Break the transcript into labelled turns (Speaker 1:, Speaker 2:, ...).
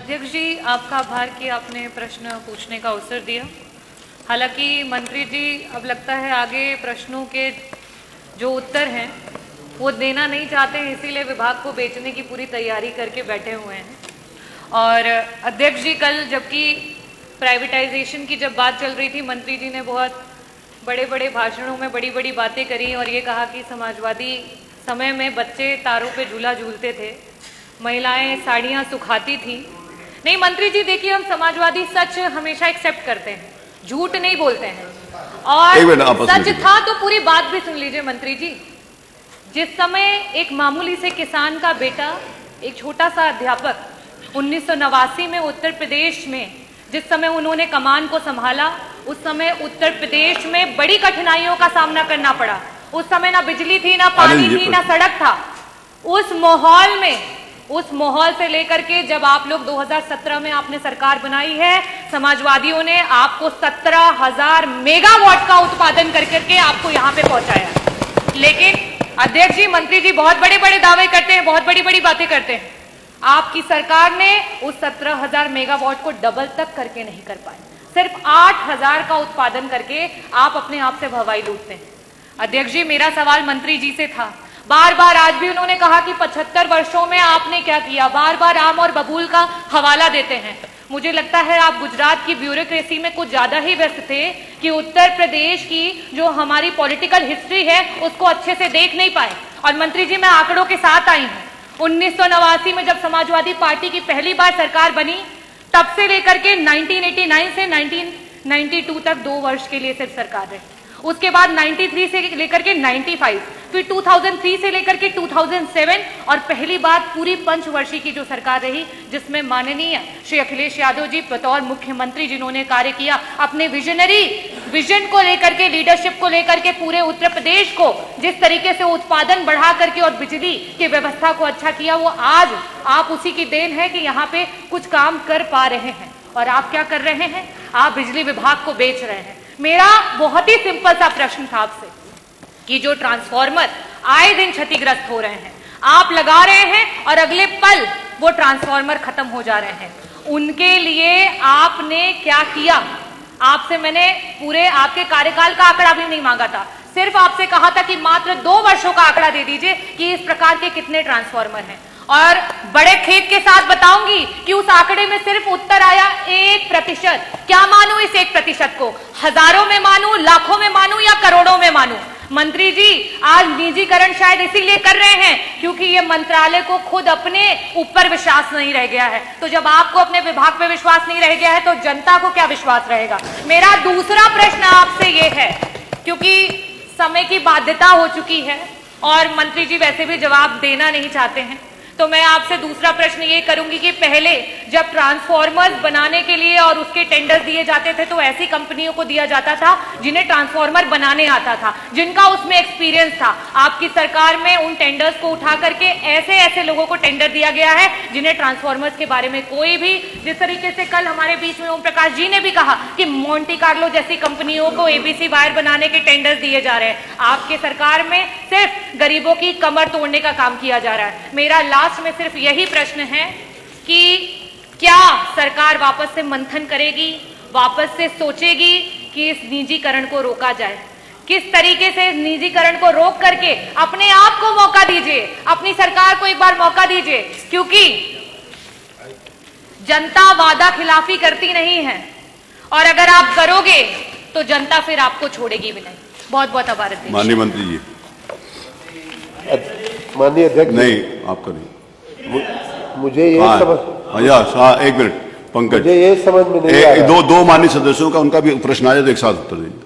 Speaker 1: अध्यक्ष जी, आपका आभार कि आपने प्रश्न पूछने का अवसर दिया। हालांकि मंत्री जी अब लगता है आगे प्रश्नों के जो उत्तर हैं वो देना नहीं चाहते हैं, इसीलिए विभाग को बेचने की पूरी तैयारी करके बैठे हुए हैं। और अध्यक्ष जी, कल जबकि प्राइवेटाइजेशन की जब बात चल रही थी, मंत्री जी ने बहुत बड़े बड़े भाषणों में बड़ी बड़ी बातें करी और ये कहा कि समाजवादी समय में बच्चे तारों पे झूला झूलते थे, महिलाएं साड़ियाँ सुखाती थी। नहीं मंत्री जी, देखिए हम समाजवादी सच हमेशा एक्सेप्ट करते हैं, झूठ नहीं बोलते हैं। और सच था तो पूरी बात भी सुन लीजिए मंत्री जी। जिस समय एक मामूली से किसान का बेटा, एक छोटा सा अध्यापक 1989 में उत्तर प्रदेश में जिस समय उन्होंने कमान को संभाला, उस समय उत्तर प्रदेश में बड़ी कठिनाइयों का सामना करना पड़ा। उस समय ना बिजली थी, ना पानी थी, ना सड़क था। उस माहौल में, उस माहौल से लेकर के जब आप लोग 2017 में आपने सरकार बनाई है, समाजवादियों ने आपको 17,000 मेगावाट का उत्पादन कर करके आपको यहां पे पहुंचाया। लेकिन अध्यक्ष जी, मंत्री जी बहुत बड़े बड़े दावे करते हैं, बहुत बड़ी बड़ी बातें करते हैं। आपकी सरकार ने उस 17,000 मेगावाट को डबल तक करके नहीं कर पाए, सिर्फ 8,000 का उत्पादन करके आप अपने आप से भवाई लूटते हैं। अध्यक्ष जी, मेरा सवाल मंत्री जी से था, बार बार आज भी उन्होंने कहा कि 75 वर्षों में आपने क्या किया, बार बार आम और बबूल का हवाला देते हैं। मुझे लगता है आप गुजरात की ब्यूरोक्रेसी में कुछ ज्यादा ही व्यस्त थे कि उत्तर प्रदेश की जो हमारी पॉलिटिकल हिस्ट्री है उसको अच्छे से देख नहीं पाए। और मंत्री जी, मैं आंकड़ों के साथ आई हूं। 1989 में जब समाजवादी पार्टी की पहली बार सरकार बनी, तब से लेकर के 1989 से 1992 तक 2 वर्ष के लिए सिर्फ सरकार रही। उसके बाद 93 से लेकर के 95, फिर 2003 से लेकर के 2007 और पहली बार पूरी पंचवर्षीय की जो सरकार रही, जिसमें माननीय श्री अखिलेश यादव जी बतौर मुख्यमंत्री जिन्होंने कार्य किया, अपने विजनरी विजन को लेकर के, लीडरशिप को लेकर के पूरे उत्तर प्रदेश को जिस तरीके से उत्पादन बढ़ा करके और बिजली की व्यवस्था को अच्छा किया, वो आज आप उसी की देन है कि यहाँ पे कुछ काम कर पा रहे हैं। और आप क्या कर रहे हैं? आप बिजली विभाग को बेच रहे हैं। मेरा बहुत ही सिंपल सा प्रश्न था आपसे कि जो ट्रांसफार्मर आए दिन क्षतिग्रस्त हो रहे हैं, आप लगा रहे हैं और अगले पल वो ट्रांसफार्मर खत्म हो जा रहे हैं, उनके लिए आपने क्या किया? आपसे मैंने पूरे आपके कार्यकाल का आंकड़ा भी नहीं मांगा था, सिर्फ आपसे कहा था कि मात्र 2 वर्षों का आंकड़ा दे दीजिए कि इस प्रकार के कितने ट्रांसफार्मर हैं। और बड़े खेद के साथ बताऊंगी कि उस आंकड़े में सिर्फ उत्तर आया 1%। क्या मानूं इस 1% को? हजारों में मानूं, लाखों में मानूं या करोड़ों में मानूं? मंत्री जी, आज निजीकरण शायद इसीलिए कर रहे हैं क्योंकि ये मंत्रालय को खुद अपने ऊपर विश्वास नहीं रह गया है। तो जब आपको अपने विभाग पे विश्वास नहीं रह गया है तो जनता को क्या विश्वास रहेगा? मेरा दूसरा प्रश्न आपसे ये है, क्योंकि समय की बाध्यता हो चुकी है और मंत्री जी वैसे भी जवाब देना नहीं चाहते हैं, तो मैं आपसे दूसरा प्रश्न ये करूंगी कि पहले जब ट्रांसफार्मर्स बनाने के लिए और उसके टेंडर दिए जाते थे तो ऐसी कंपनियों को दिया जाता था जिन्हें ट्रांसफार्मर बनाने आता था, जिनका उसमें एक्सपीरियंस था। आपकी सरकार में उन टेंडर्स को उठा करके ऐसे ऐसे लोगों को टेंडर दिया गया है जिन्हें ट्रांसफार्मर्स के बारे में कोई भी, जिस तरीके से कल हमारे बीच में ओम प्रकाश जी ने भी कहा कि मोंटी कार्लो जैसी कंपनियों को एबीसी वायर बनाने के टेंडर दिए जा रहे हैं, आपके सरकार में सिर्फ गरीबों की कमर तोड़ने का काम किया जा रहा है। मेरा लास्ट में सिर्फ यही प्रश्न है कि क्या सरकार वापस से मंथन करेगी, वापस से सोचेगी कि इस निजीकरण को रोका जाए? किस तरीके से निजीकरण को रोक करके अपने आप को मौका दीजिए, अपनी सरकार को एक बार मौका दीजिए, क्योंकि जनता वादा खिलाफी करती नहीं है और अगर आप करोगे तो जनता फिर आपको छोड़ेगी भी नहीं। बहुत बहुत आभार।
Speaker 2: माननीय मंत्री जी।
Speaker 3: माननीय अध्यक्ष,
Speaker 2: नहीं आपका नहीं,
Speaker 3: मुझे ये समझ,
Speaker 2: एक मिनट पंकज,
Speaker 3: मुझे ये समझ में नहीं आ रहा।
Speaker 2: दो माननीय सदस्यों का उनका भी प्रश्न आया तो एक साथ उत्तर दें।